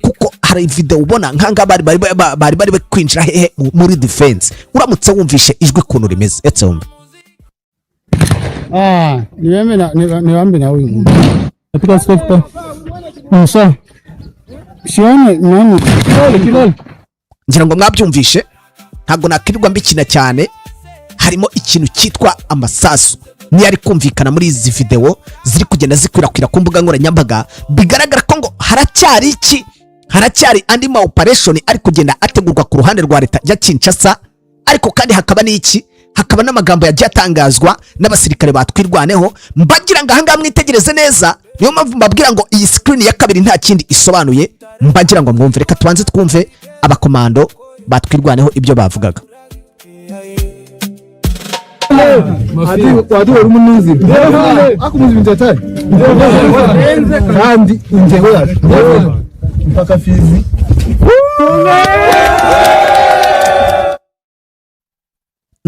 kuko hari video ubona nkanga bari kwinjira hehe muri defense uramutse wumvishe ijwi kuntu rimeze etsombe niwambe na huyu katika sekta msa shione nani kidole ngira ngo mwabyumvishe ntago nakirirwa mbikina cyane harimo ikintu cyitwa amasasu ni ari kumvikana muri izi video ziri kugenda zikwirakwira ku mbuga nkoranyambaga bigaragara ko ngo haracyari andi ma operation ari kugenda ategurwa ku ruhande rwa leta ya Kinshasa ariko kandi hakaba n'amagambo yagiye atangazwa n'abasirikare batwirwaneho mbagira ngo ahanga mwitegereze neza niyo mpamvu mbabwira ngo iyi screen ya kabiri nta kindi isobanuye mbagira ngo mwumve reka tubanze twumve abakomando batwirwaneho ibyo bavugaga wadi wari umunuzi akumuzi bintatari kandi injego yacu mpaka Fizi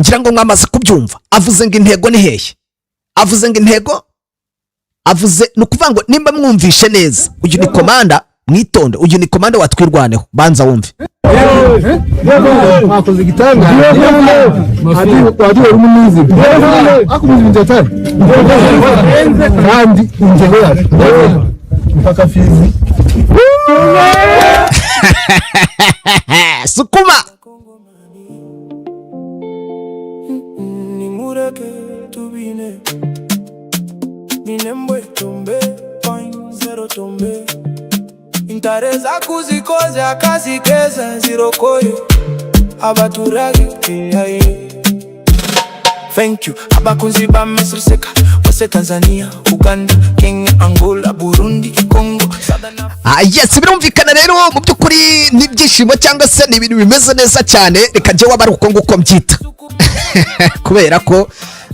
ngira ngo mwamaze kubyumva avuze ngo intego ni hehe avuze nukuvuga ngo nimba mwumvishe neza uyu ni komanda mwitonde uyu ni komanda watwirwaneho banza wumve mwakoze gitanga wadi wari umunuzi akumuzi bintatari kandi injego yacu mpaka Fizi sukuma Intareza kuzikoze akazikeza zirokoyo abaturage thank you abakunzi ba Mesruseka wose Tanzania Uganda Kenya Angola Burundi Congo yes birumvikana rero mu byukuri nibyishimo cyangwa se ni ibintu bimeze neza cyane reka je wabari uko nguko mbyita kubera ko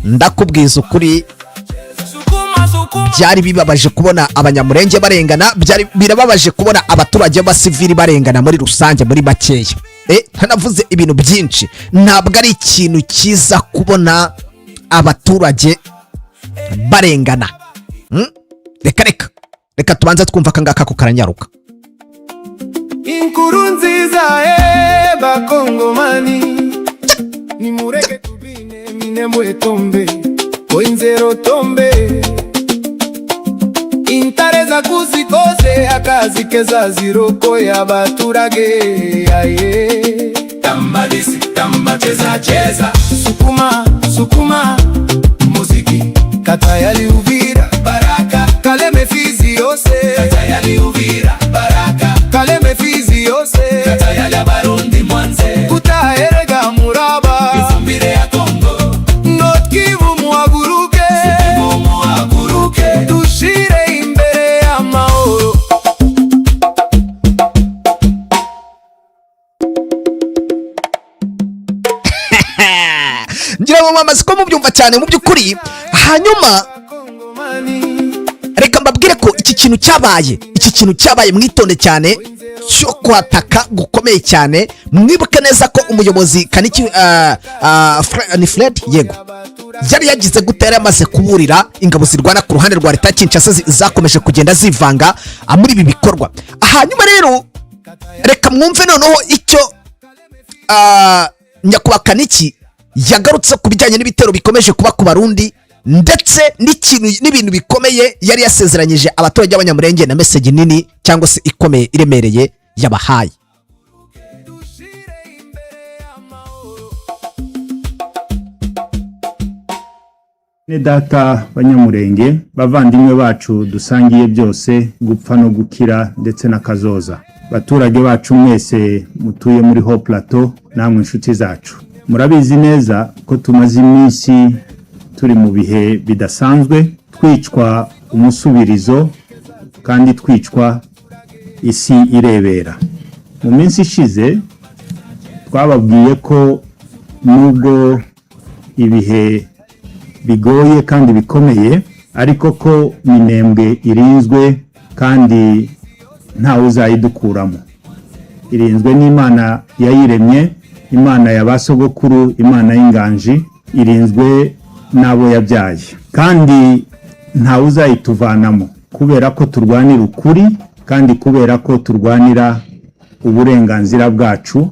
ndakubwiza ukuri byari bibabaje kubona abanyamurenge barengana birababaje kubona abaturage b'abasivili barengana muri rusange muri makeya ntanavuze ibintu byinshi ntabwo ari ikintu cyiza kubona abaturage barengana reka tubanze twumva kangaka ko karanyaruka inkuru nziza bakongomani nimureke tubine minembwe tombe oinzero tombe intareza kuzikoze akazikeza ziroko y'abaturage tambadisi tambacheza cheza sukuma muziki katayali Uvira baraka Kaleme Fizi yose katayali Uvira baraka Kaleme Fizi yose katayali Barundi Mwanze kutaherega muraba ifumbire ya Kongo North Kivu muhaguruke dushire imbere ya mahoro ngira ngo mama siko mubyumva cyane mu byukuri hanyuma reka mbabwire ko iki kintu cyabaye mwitonde cyane cyo kwataka gukomeye cyane mwibuke neza ko umuyobozi kaniki ni Fred yego yari yagize gutera amaze kuburira ingabo zirwana ku ruhande rwa leta Kinshasa zakomeje kugenda zivanga muri ibi bikorwa hanyuma rero reka mwumve noneho icyo nyakubahwa Kaniki yagarutse ku bijyanye n'ibitero bikomeje kuba ku Barundi ndetse n'ibintu bikomeye yari yasezeranyije abaturage b'abanyamurenge na message nini cyangwa se ikomeye iremereye yabahaye. Ne data banyamurenge bavandimwe bacu dusangiye byose gupfa no gukira ndetse n'akazoza baturage bacu mwese mutuye muri Haut Plateau namwe inshuti zacu murabizi neza ko tumaze iminsi turi mu bihe bidasanzwe twicwa umusubirizo kandi twicwa isi irebera mu minsi ishize twababwiye ko nubwo ibihe bigoye kandi bikomeye ariko ko Minembwe irinzwe kandi ntawe uzayidukuramo irinzwe n'Imana yayiremye Imana y'abasogokuru Imana y'inganji irinzwe nabo yabyaye kandi ntawe uzayituvanamo kubera ko turwanira ukuri kandi kubera ko turwanira uburenganzira bwacu,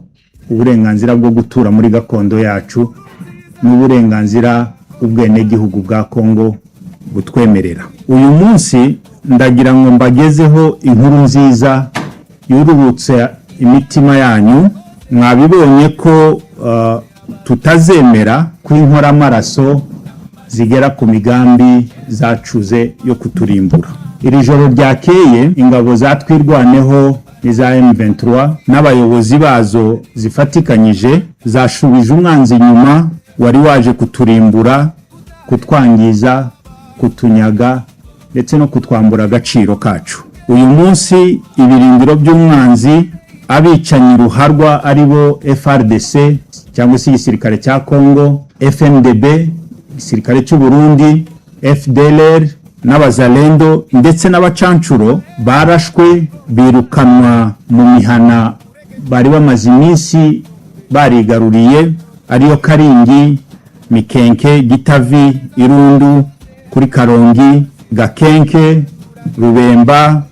uburenganzira bwo gutura muri gakondo yacu n'uburenganzira ubwenegihugu bwa Kongo butwemerera. Uyu munsi ndagira ngo mbagezeho inkuru nziza yurubutse imitima yanyu. Mwabibonye ko tutazemera ko inkoramaraso zigera ku migambi zacuze yo kuturimbura. Iri joro ryakeye ingabo zatwirwaneho iza M23 n'abayobozi bazo zifatikanyije zashubije umwanzi nyuma wari waje kuturimbura, kutwangiza, kutunyaga ndetse no kutwambura agaciro kacu. Uyu munsi ibirindiro by'umwanzi abicanyi ruharwa aribo FRDC cyangwa se igisirikare cya Kongo, FNDB, igisirikare cy'u Burundi, FDLR n'abazalendo ndetse n'abacancuro barashwe birukanwa mu mihana bari bamaze iminsi barigaruriye, ariyo Karingi, Mikenke, Gitavi, Irundu, kuri Karongi, Gakenke, Rubemba,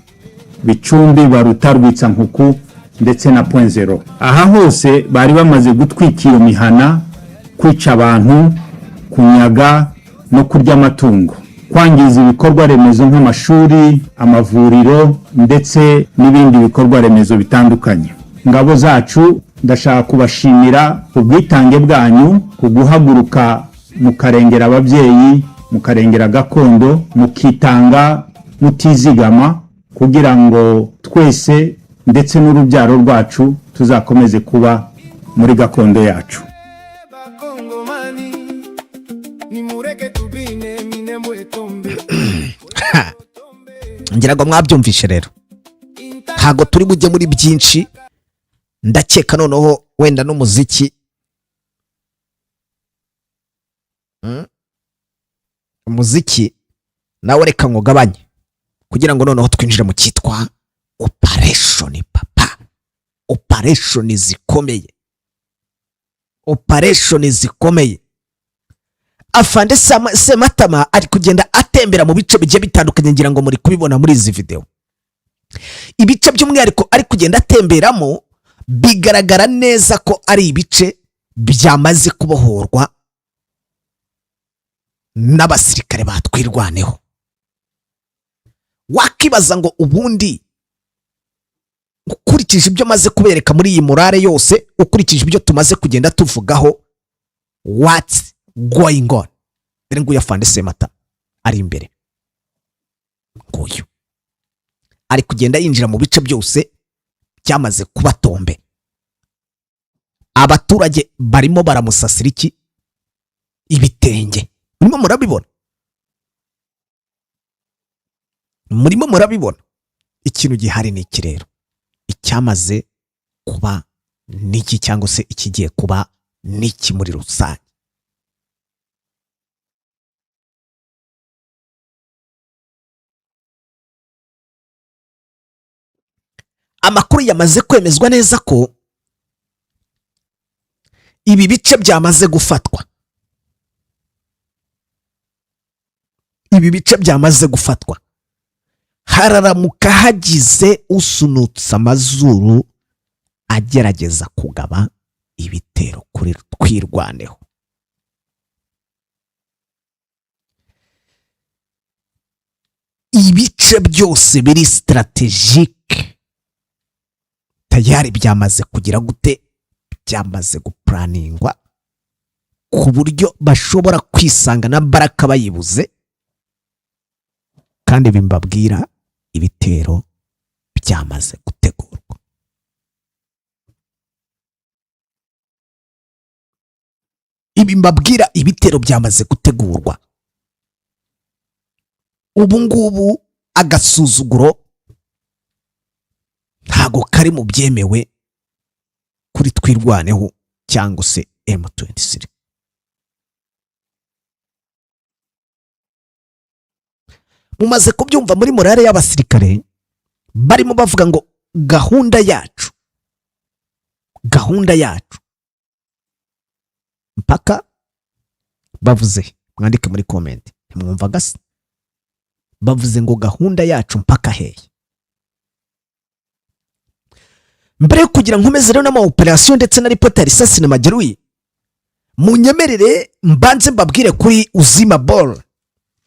Bicumbi, Baruta, Rwitsankuku ndetse na Point Zero. Aha hose bari bamaze gutwika iyo mihana, kwica abantu, kunyaga no kurya amatungo, kwangiza ibikorwa remezo nk'amashuri, amavuriro ndetse n'ibindi bikorwa remezo bitandukanye. Ngabo zacu ndashaka kubashimira ubwitange bwanyu, kuguhaguruka mukarengera ababyeyi, mukarengera gakondo, mukitanga mutizigama kugira ngo twese ndetse n'urubyaro rwacu tuzakomeze kuba muri gakondo yacu. ngira ngo mwabyumvishe rero, ntago turi bujye muri byinshi. Ndakeka noneho wenda n'umuziki umuziki nawe reka ngugabanye kugira ngo noneho twinjire mu cyitwa operation papa. Operation zikomeye, operation zikomeye. Afande Sematama ari kugenda atembera mu bice bigiye bitandukanye, ngira ngo muri kubibona muri izi video. Ibice by'umwihariko ari kugenda atemberamo bigaragara neza ko ari ibice byamaze kubohorwa n'abasirikare batwirwaneho. Wakibaza ngo ubundi ukurikije ibyo maze kubereka muri iyi morale yose, ukurikije ibyo tumaze kugenda tuvugaho, what's going on? Dore nguyu Afande Sematama ari imbere, nguyu ari kugenda yinjira mu bice byose byamaze kuba tombe. Abaturage barimo baramusasira iki? Ibitenge. Murimo murabibona, murimo murabibona. Ikintu gihari ni iki rero? Icyamaze kuba niki cyangwa se ikigiye kuba niki muri rusange? Amakuru yamaze kwemezwa neza ko ibi bice byamaze gufatwa. Ibi bice byamaze gufatwa. Hararamuka hagize usunutsa amazuru agerageza kugaba ibitero kuri twirwaneho. Ibice byose biri strategique tayari byamaze kugira gute, byamaze guplaningwa ku buryo bashobora kwisanga na Baraka bayibuze. Kandi bimbabwira ibitero byamaze gutegurwa. Ibi mbabwira ibitero byamaze gutegurwa. Ubu ngubu agasuzuguro ntago kari mu byemewe kuri twirwaneho cyangwa se M23. Mumaze kubyumva muri morale y'abasirikare barimo bavuga ngo gahunda yacu mpaka bavuze, mwandike muri comment, mwumva gasa bavuze ngo gahunda yacu mpaka hehe? mbere yo kugira nkomeze rero n'ama operation ndetse na reporter Risasi na Majeruhi, munyemerere mbanze mbabwire kuri Uzima Ball,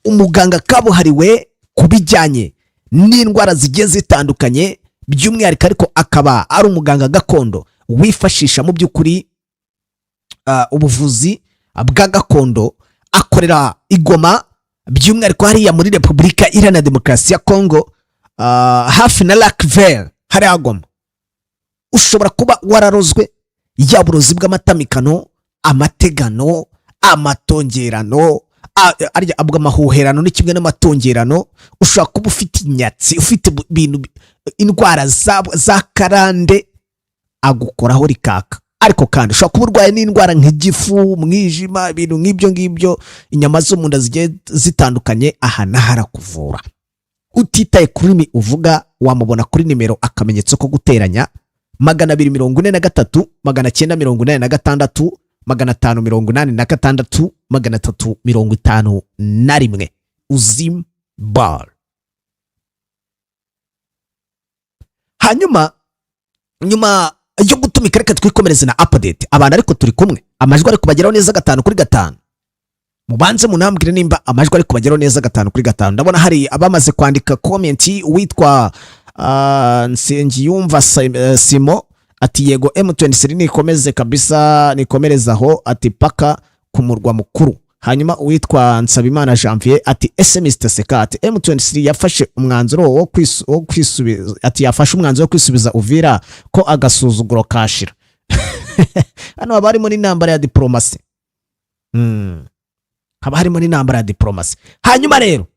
umuganga kabuhariwe kubijyanye n'indwara zigiye zitandukanye, by'umwihariko ariko akaba ari umuganga gakondo wifashisha mu by'ukuri ubuvuzi bwa gakondo, akorera Igoma, by'umwihariko hariya muri Repubulika Iharanira Demokarasi ya Kongo, hafi na Lac-Vert hariya Goma. Ushobora kuba wararozwe yaburozi bw'amatamikano, amategano, amatongerano, amahuherano ni kimwe n'amatongerano. Ushobora kuba ufite inyatsi, ufite ibintu, indwara za karande, agukoraho rikaka. Ariko kandi ushobora kuba urwaye n'indwara nk'igifu, umwijima, ibintu nk'ibyo ngibyo, inyama zo mu nda zigiye zitandukanye, aha naho arakuvura. Utitaye kuri mi uvuga, wamubona kuri nimero akamenyetso ko guteranya 243 986 586 351. Uzima Ball. Hanyuma nyuma yo gutumika, reka twikomereze na update. Abantu ariko turi kumwe, amajwi ari kubageraho neza 5/5. Mubanze munambwire nimba amajwi ari kubageraho neza 5/5. Ndabona hari abamaze kwandika comment. Witwa Nsengiyumva Simo ati yego M23 nikomeze kabisa, nikomerezaho ati paka ku murwa mukuru. Hanyuma uwitwa Nsabimana Janvier ati SMS Seka ati M23 yafashe umwanzuro wo kwisubiza, ati yafashe umwanzuro wo kwisubiza Uvira ko agasuzuguro kashira. Hano haba harimo n'intambara ya diplomasi. Haba harimo n'intambara ya diplomasi. Hanyuma rero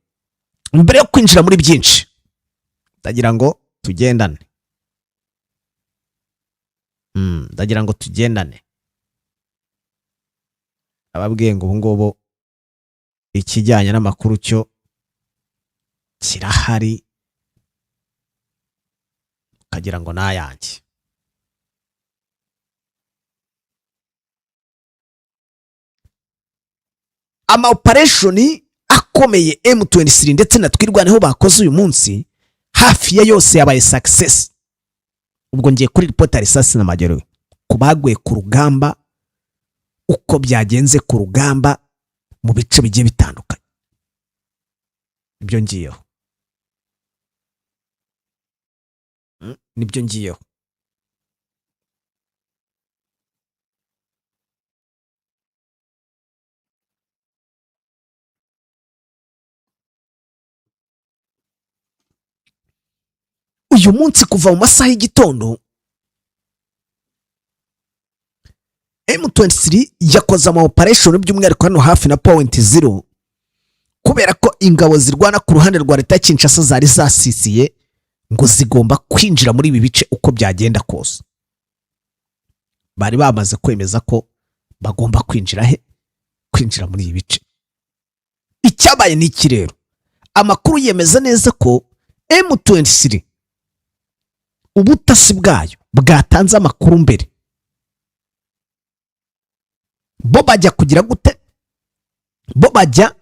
mbere yo kwinjira muri byinshi, ndagira ngo tugendane. Ndagira ngo tugendane. Ababwiye ngo ubu ngubu ikijyanye n'amakuru cyo kirahari, kagira ngo nayanjye. Ama operation akomeye M23 ndetse na twirwaneho bakoze uyu munsi, hafi ya yose yabaye success. Ubwo ngiye kuri reporter Risasi na Majeruhi kubaguye ku rugamba, uko byagenze ku rugamba mu bice bigiye bitandukanye. Nibyo ngiyeho. Nibyo ngiyeho. Uyu munsi kuva mu masaha y'igitondo, M23 yakoze ama operation by'umwihariko hano hafi na Point Zero, kubera ko ingabo zirwana ku ruhande rwa leta Kinshasa zari zasisiye ngo zigomba kwinjira muri ibi bice uko byagenda kose. Bari bamaze kwemeza ko bagomba kwinjira muri ibi bice. Icyabaye ni iki rero? Amakuru yemeza neza ko M23 ubutasi bwayo bwatanze amakuru mbere. Bo bajya kugira gute? Bo bajya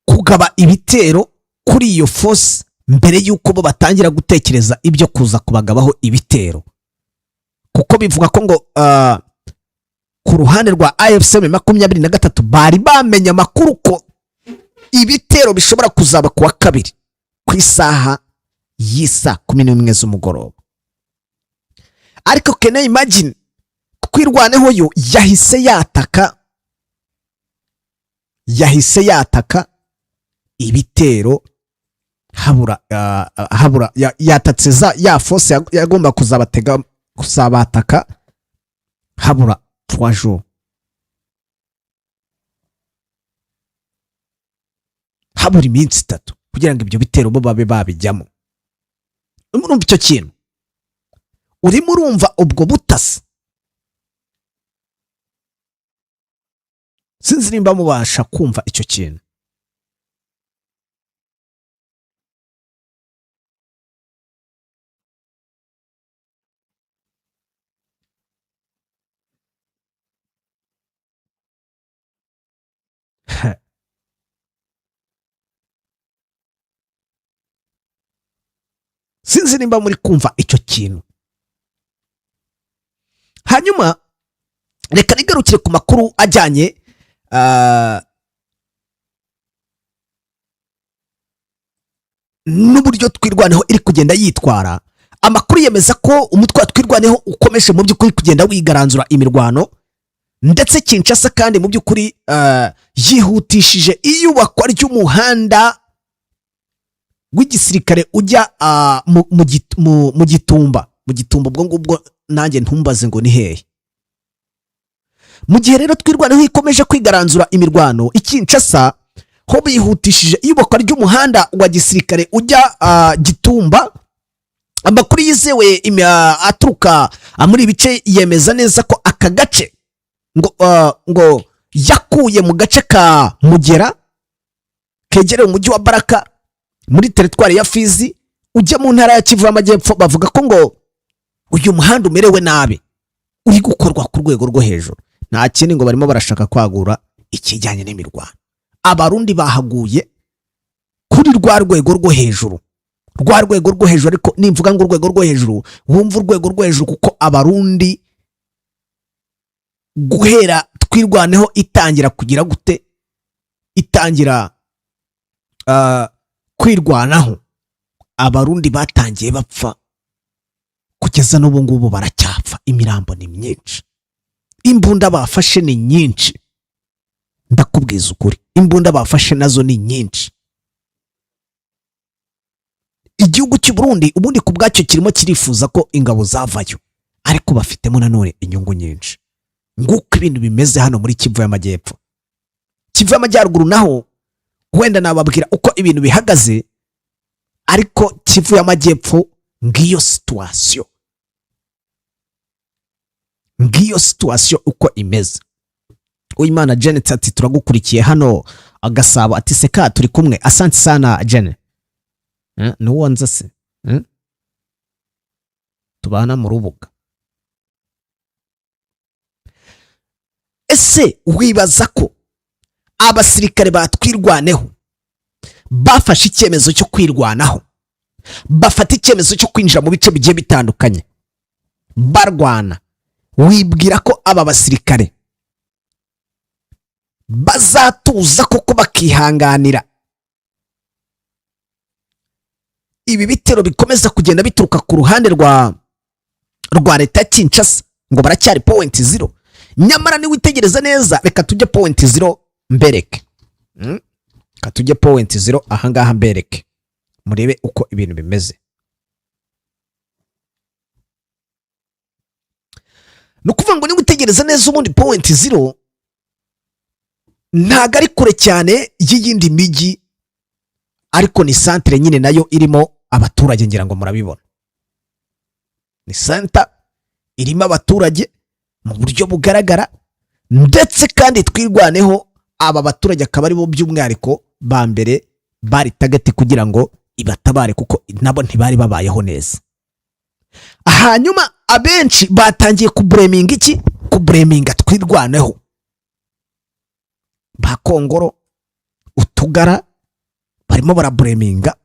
kugaba ibitero kuri iyo force mbere yuko bo batangira gutekereza ibyo kuza kubagabaho ibitero, kuko bivuga ko ngo ku ruhande rwa AFC 23 bari bamenye amakuru ko ibitero bishobora kuzaba kuwa kabiri ku isaha y'isa 11 z'umugoroba. Ariko can you imagine kwirwaneho yo yahise yataka ibitero habura yatatse ya force yagomba kuzabataka habura 3 jours, habura iminsi 3 kugira ngo ibyo bitero bo babe babijyamo. Urumva icyo kintu? Urimo urumva ubwo butasi? Sinzi nimba mubasha kumva icyo kintu. Sinzi nimba muri kumva icyo kintu. hanyuma reka nigarukire ku makuru ajyanye n'uburyo twirwaneho iri kugenda yitwara. Amakuru yemeza ko umutwe wa twirwaneho ukomeje mu by'ukuri kugenda wigaranzura imirwano, ndetse Kinshasa kandi mu by'ukuri yihutishije iyubakwa ry'umuhanda w'igisirikare ujya mu Gitumba. Mu Gitumba ubwo ngubwo nanjye ntumbaze ngo ni hehe. Mu gihe rero twirwaneho ikomeje kwigaranzura imirwano, Kinshasa ho bihutishije iyubakwa ry'umuhanda wa gisirikare ujya Gitumba. Amakuru yizewe aturuka muri ibice yemeza neza ko aka gace ngo yakuye mu gace ka Mugera kegereye umujyi wa Baraka muri teritwari ya Fizi ujya mu ntara ya Kivu y'Amajyepfo. Bavuga ko ngo uyu muhanda umerewe nabi, uri gukorwa ku rwego rwo hejuru. Nta kindi ngo barimo barashaka kwagura ikijyanye n'imirwano. Abarundi bahaguye kuri rwa rwego rwo hejuru, rwa rwego rwo hejuru. Ariko nimvuga ngo urwego rwo hejuru, wumva urwego rwo hejuru, kuko Abarundi guhera twirwaneho itangira kugira gute, itangira kwirwanaho, Abarundi batangiye bapfa, kugeza n'ubu ngubu baracyapfa. Imirambo ni myinshi, imbunda bafashe ni nyinshi. Ndakubwiza ukuri, imbunda bafashe nazo ni nyinshi. Igihugu cy'u Burundi ubundi ku bwacyo kirimo kirifuza ko ingabo zavayo, ariko bafitemo nanone inyungu nyinshi. Nguko ibintu bimeze hano muri Kivu y'Amajyepfo. Kivu y'Amajyaruguru naho wenda nababwira uko ibintu bihagaze, ariko Kivu y'Amajyepfo ngiyo situation, ngiyo situation uko imeze. Uwimana Janet ati turagukurikiye hano Agasabo, ati seka turi kumwe. Asante sana Janet. Nuwo nza se tubana mu rubuga. Ese wibaza ko abasirikare batwirwaneho bafashe icyemezo cyo kwirwanaho, bafata icyemezo cyo kwinjira mu bice bigiye bitandukanye barwana? Wibwira ko aba basirikare bazatuza koko bakihanganira ibi bitero bikomeza kugenda bituruka ku ruhande rwa leta ya Kinshasa? Ngo baracyari point zero. Nyamara ni witegereza neza, reka tujye point zero mbereke. Reka tujye point zero ahangaha mbereke, murebe uko ibintu bimeze. Nukuvuga ngo ni witegereza neza ubundi point zero ntago ari kure cyane y'iyindi migi, ariko ni centre nyine nayo irimo abaturage. Ngira ngo murabibona, ni centre irimo abaturage mu buryo bugaragara, ndetse kandi twirwaneho aba baturage akaba ari bo by'umwihariko ba mbere bari tagati kugira ngo ibatabare, kuko nabo ntibari babayeho neza. Hanyuma abenshi batangiye kubreminga iki, kubreminga twirwaneho. Ba Kongoro, Utugara barimo barabreminga,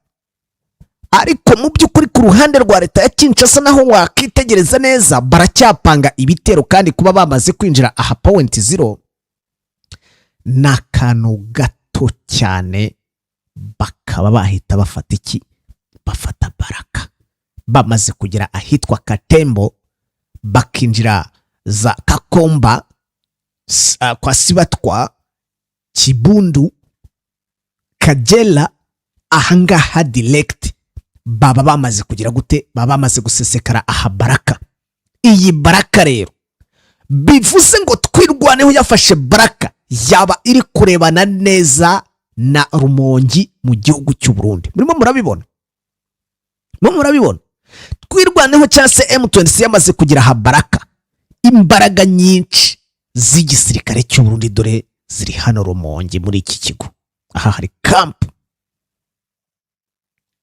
ariko mu by'ukuri ku ruhande rwa leta ya Kinshasa naho wakitegereza neza baracyapanga ibitero, kandi kuba bamaze kwinjira aha point zero n'akantu gato cyane, bakaba bahita bafata iki, bafata Baraka. Bamaze kugera ahitwa Katembo, bakinjira za Kakomba, kwa Sibatwa, Kibundu, Kagela, ahangaha direct baba bamaze kugira gute, baba bamaze gusesekara aha Baraka. Iyi Baraka rero bivuze ngo twirwaneho yafashe Baraka, yaba iri kurebana neza na Rumongi mu gihugu cy'u Burundi. Murimo murabibona, murabibona twirwaneho cyangwa se M23 yamaze kugira aha Baraka imbaraga nyinshi z'igisirikare cy'u Burundi, dore ziri hano Rumongi muri iki kigo. Aha hari camp,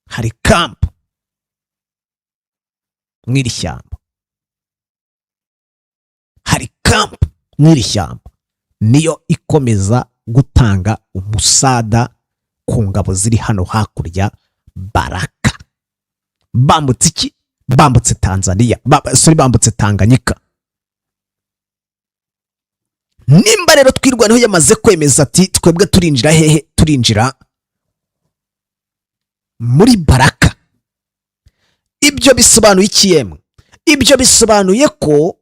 hari camp mw'iri shyamba, hari camp mw'iri shyamba, niyo ikomeza gutanga umusada ku ngabo ziri hano hakurya Baraka. Bambutse iki, bambutse Tanzania, bambutse Tanganyika. nimba rero twirwaneho yamaze kwemeza ati twebwe turinjira hehe, turinjira muri baraka, ibyo bisobanuye iki yemwe? Ibyo bisobanuye ko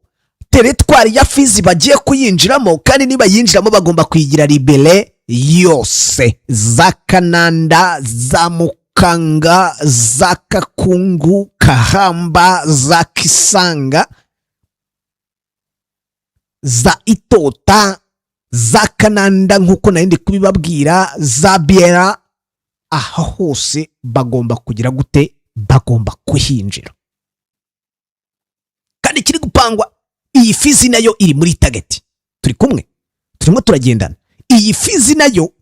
teritwari ya Fizi bagiye kuyinjiramo, kandi niba yinjiramo bagomba kuyigira libere yose, za Kananda, za Mukanga, za Kakungu, Kahamba, za Kisanga, za Itota, za Kananda nk'uko nari ndi kubibabwira, za Biera, aha hose bagomba kugira gute? Bagomba kuhinjira. Kandi kiri gupangwa, iyi Fizi nayo iri muri tageti. Turi kumwe, turimo turagendana. Iyi Fizi nayo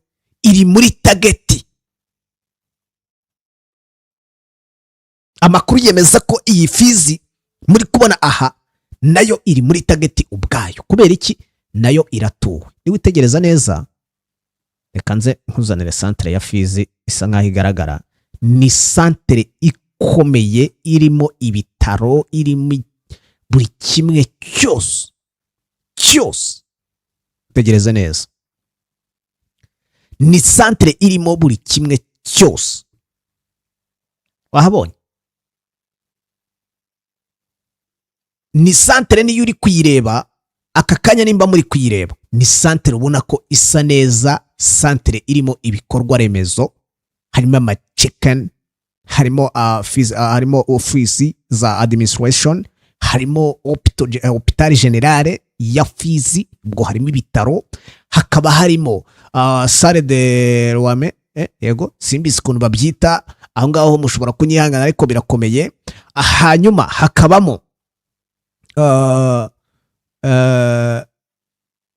iri muri tageti. Amakuru yemeza ko iyi Fizi muri kubona aha nayo iri muri tageti ubwayo. Kubera iki? Nayo iratuwe. Niwitegereza neza, reka nze nkuzanire santere ya Fizi isa nkaho igaragara. Ni santere ikomeye, irimo ibitaro, irimo buri kimwe cyose. Tegereza neza, ni santere irimo buri kimwe cyose. Wahabonye? Ni santere niyo uri kuyireba aka kanya, nimba muri kuyireba, ni santere ubona ko isa neza, santere irimo ibikorwa remezo, harimo ama chicken, harimo harimo office za administration, harimo hopital generale ya Fizi, ubwo harimo ibitaro, hakaba harimo salle de Rwame, yego simbizi ukuntu babyita aho ngaho, mushobora kunyihangana ariko birakomeye. Hanyuma hakabamo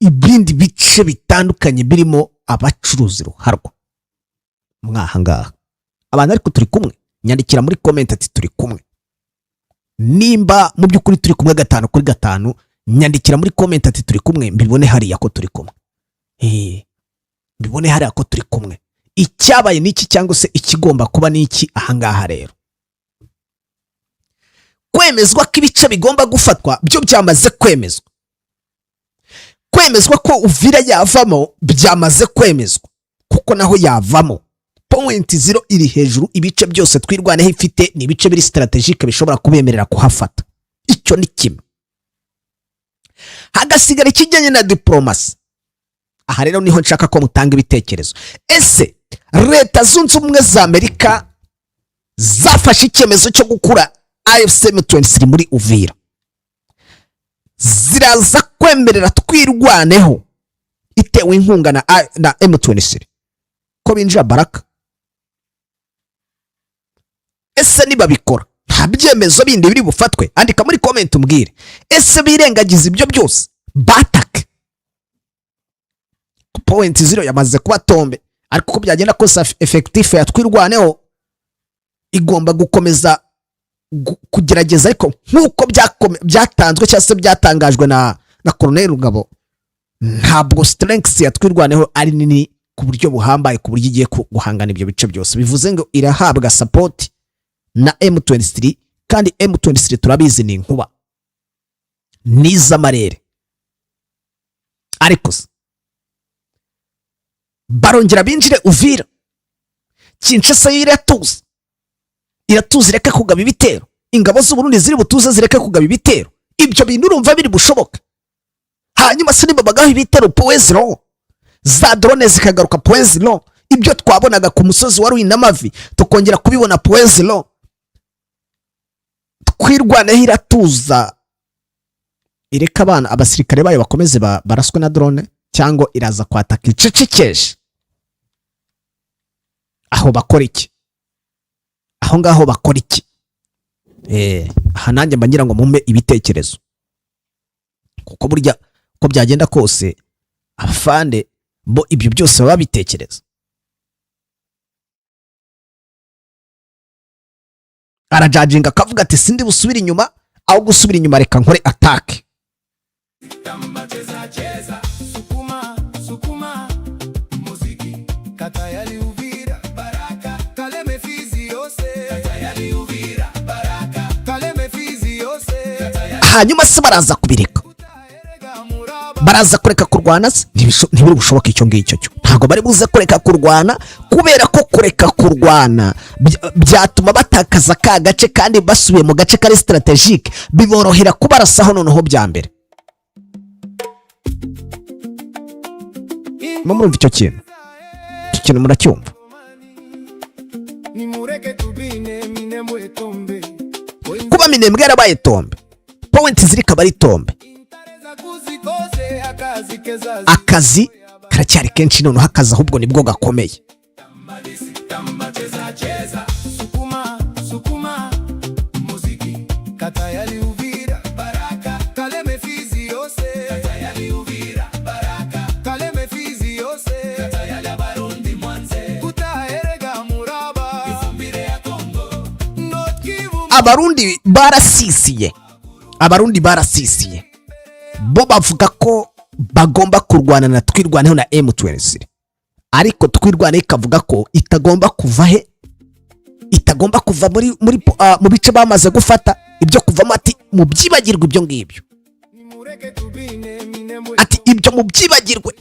ibindi bice bitandukanye birimo abacuruzi ruharwa. Mwahangaha abantu ariko turi kumwe, nyandikira muri comment ati turi kumwe. Nimba mu by'ukuri turi kumwe 5 kuri 5, nyandikira muri comment ati turi kumwe, mbibone hariya ko turi kumwe. Mbibone hariya ko turi kumwe. Icyabaye niki cyangwa se ikigomba kuba niki ahangaha rero? Kwemezwa ko ibice bigomba gufatwa byo byamaze kwemezwa. Kwemezwa ko Uvira yavamo byamaze kwemezwa, kuko naho yavamo. Point 0 iri hejuru, ibice byose twirwaneho ifite ni ibice biri strategique bishobora kubemerera kuhafata. Icyo ni kimwe. Hagasigara ikijyanye na diplomasi. Aha rero niho nshaka ko mutanga ibitekerezo. Ese Leta Zunze Ubumwe za Amerika zafashe icyemezo cyo gukura AFC M23 muri Uvira, ziraza kwemerera twirwaneho itewe inkunga na M23 ko binjira baraka? Ese niba bikora nta byemezo bindi biri bufatwe? Andika muri comment umbwire. Ese birengagiza ibyo byose batake? Point 0 yamaze kuba tombe, ariko ko byagenda ko effective ya twirwaneho igomba gukomeza kugerageza, ariko nkuko byatanzwe cyangwa se byatangajwe na Colonel Rugabo, ntabwo strengths ya twirwaneho ari nini ku buryo buhambaye ku buryo igiye guhangana ibyo bice byose. Bivuze ngo irahabwa support na M23, kandi M23 turabizi ni inkuba n'iz'amarere. Ariko barongera binjire Uvira, Kinshasa iratuza ireke kugaba ibitero, ingabo z'u Burundi ziri butuze zireke kugaba ibitero. Ibyo bintu urumva biri bushoboka? Hanyuma se niba bagaho ibitero point 0, za drone zikagaruka point 0, ibyo twabonaga ku musozi wa Ruinamavi tukongera kubibona point 0, twirwaneho iratuza ireka abana abasirikare bayo bakomeze baraswe na drone, cyangwa iraza kwataka icecekeje? Aho bakora iki? Aho ngaho bakora iki? Aha nanjye mbangira ngo mumpe ibitekerezo, kuko burya ko byagenda kose abafande bo ibyo byose baba bitekereza. Arajajinga akavuga ati sindi busubira inyuma, aho gusubira inyuma reka nkore attack. Hanyuma se baraza kubireka? baraza kureka kurwana se? Ntibiri bushoboke icyo ngicyo cyo. Ntabwo bari buze kureka kurwana, kubera ko kureka kurwana byatuma batakaza ka gace, kandi basubiye mu gace kari strategique biborohera kubarasaho noneho bya mbere. Mumurumva icyo kintu muracyumva? Kuba Minembwe yarabaye tombe, point ziri kabari tombe, akazi karacyari kenshi noneho akazi ahubwo nibwo gakomeye. Abarundi barasisiye bo bavuga ko bagomba kurwana na Twirwaneho na M23, ariko Twirwaneho ikavuga ko itagomba kuva mu bice bamaze gufata, ibyo kuvamo ati mu byibagirwe ibyo ngibyo, ati ibyo mu byibagirwe,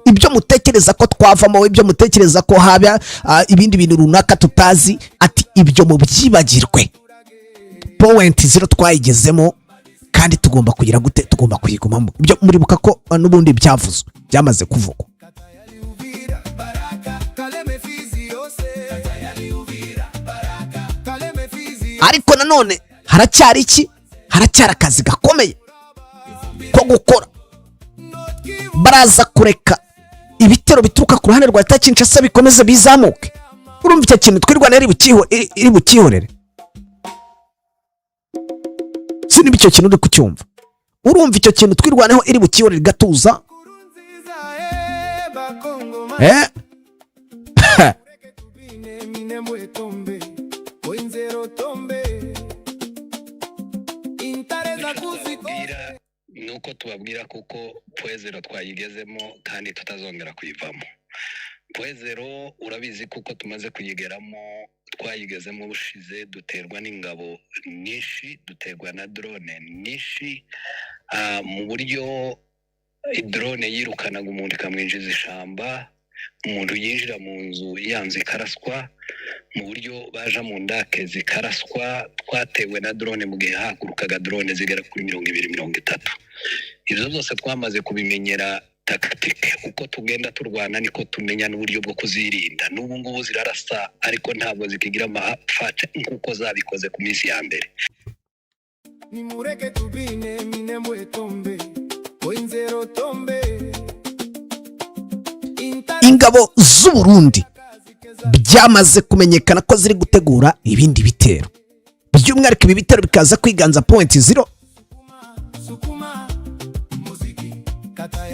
ibyo mutekereza ko twavamo, ibyo mutekereza ko haba ibindi bintu runaka tutazi, ati ibyo mu byibagirwe. Point zero twayigezemo kandi tugomba kugira gute, tugomba kuyigumamo. Ibyo muribuka ko n'ubundi byavuzwe byamaze kuvugwa. Ariko nanone haracyari akazi gakomeye ko gukora. Baraza kureka ibitero bituruka ku ruhande rwa Leta Kinshasa bikomeze bizamuke. Urumva icyo kintu Twirwaneho iri bukihorere? Sinibyo icyo kintu uri kucyumva? Urumva icyo kintu Twirwaneho iri bukihorere gatuza? Nuko tubabwira kuko Poezero twayigezemo kandi tutazongera kuyivamo. Poezero urabizi kuko tumaze kuyigeramo, twayigezemo bushize, duterwa n'ingabo nyinshi, duterwa na drone nyinshi, mu buryo drone yirukanaga umuntu ikamwinjiza ishamba, umuntu yinjira mu nzu yanze ikaraswa, mu buryo baja mu ndake zikaraswa. Twatewe na drone mu gihe hagurukaga drone zigera kuri 230. Ibyo byose twamaze kubimenyera tactique, uko tugenda turwana niko tumenya n'uburyo bwo kuzirinda. N'ubu ngubu zirarasa, ariko ntabwo zikigira amafaca nk'uko zabikoze ku minsi ya mbere. Nimureke tubine Minembwe tombe, Poezero tombe. Ingabo z'u Burundi byamaze kumenyekana ko ziri gutegura ibindi bitero, by'umwihariko ibi bitero bikaza kwiganza point zero,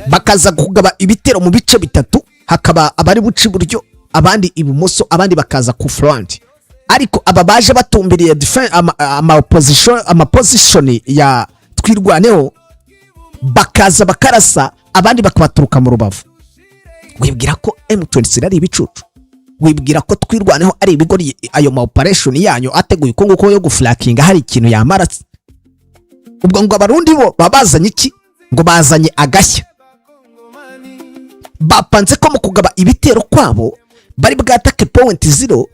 bakaza kugaba ibitero mu bice bitatu, hakaba abari buci buryo, abandi ibumoso, abandi bakaza ku front. Ariko aba baje batumbiriye ama position ya Twirwaneho, bakaza bakarasa, abandi bakabaturuka mu rubavu. Wibwira ko M23 ari ibicucu? Wibwira ko Twirwaneho ari ibigori? Ayo ma operation yanyu ateguye uko nguko yo guflakinga hari ikintu yamara? Ubwo ngo abarundi bo babazanye iki? Ngo bazanye agashya, bapanze ko mu kugaba ibitero kwabo bari bwatake point zero,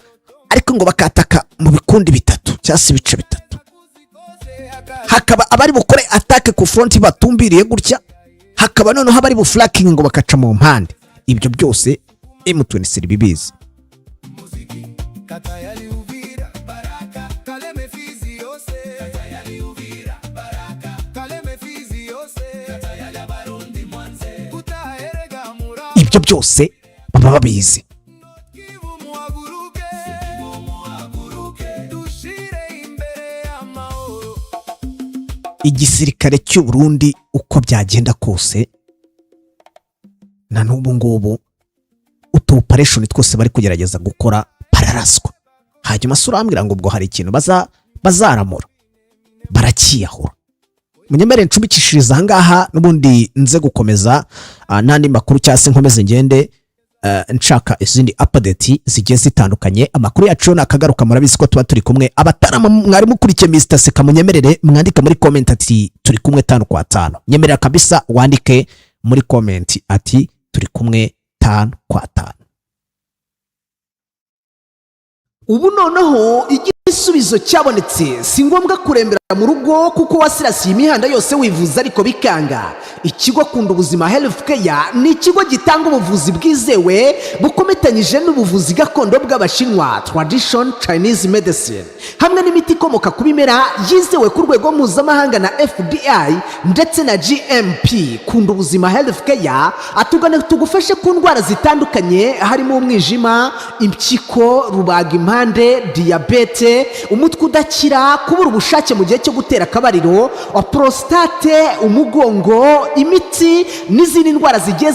ariko ngo bakataka mu bikundi bitatu cyangwa ibice bitatu. Hakaba abari bukore attack ku front batumbiriye gutya, hakaba noneho abari buflaking ngo bakaca mu mpande. Ibyo byose M23 bibizi. Ibyo byose baba babizi. Igisirikare cy'u Burundi uko byagenda kose, na n'ubu ngubu utu operation twose bari kugerageza gukora pararaswa. Hanyuma surambwira ngo ubwo hari ikintu bazaramura, barakiyahura. Munyemere ncubikishiriza ahangaha n'ubundi nze gukomeza nandi makuru cyase nkomeze ngende nshaka izindi update zigiye zitandukanye. Amakuru yacu nakagaruka, murabizi ko tuba turi kumwe. Abatarama mwari mukurikiye Mr Seka, munyemerere mwandika muri comment ati turi kumwe 5 kwa 5. Nyemerera kabisa wandike muri komenti ati turi kumwe 5 kwa 5. Ubu noneho igisubizo cyabonetse, si ngombwa kurembera mu rugo kuko wasirasiye imihanda yose wivuza ariko bikanga. Ikigo Kunda Ubuzima Healthcare ni ikigo gitanga ubuvuzi bwizewe bukometanyije n'ubuvuzi gakondo bw'Abashinwa, tradition Chinese medicine, hamwe n'imiti ikomoka ku bimera yizewe ku rwego mpuzamahanga na FDI ndetse na GMP. Kunda Ubuzima Healthcare atugane tugufashe ku ndwara zitandukanye harimo umwijima, impyiko, rubagimpande, diabete, umutwe udakira, kubura ubushake mu gihe cyo gutera akabariro, prostate, umugongo, imiti n'izindi ndwara zigiye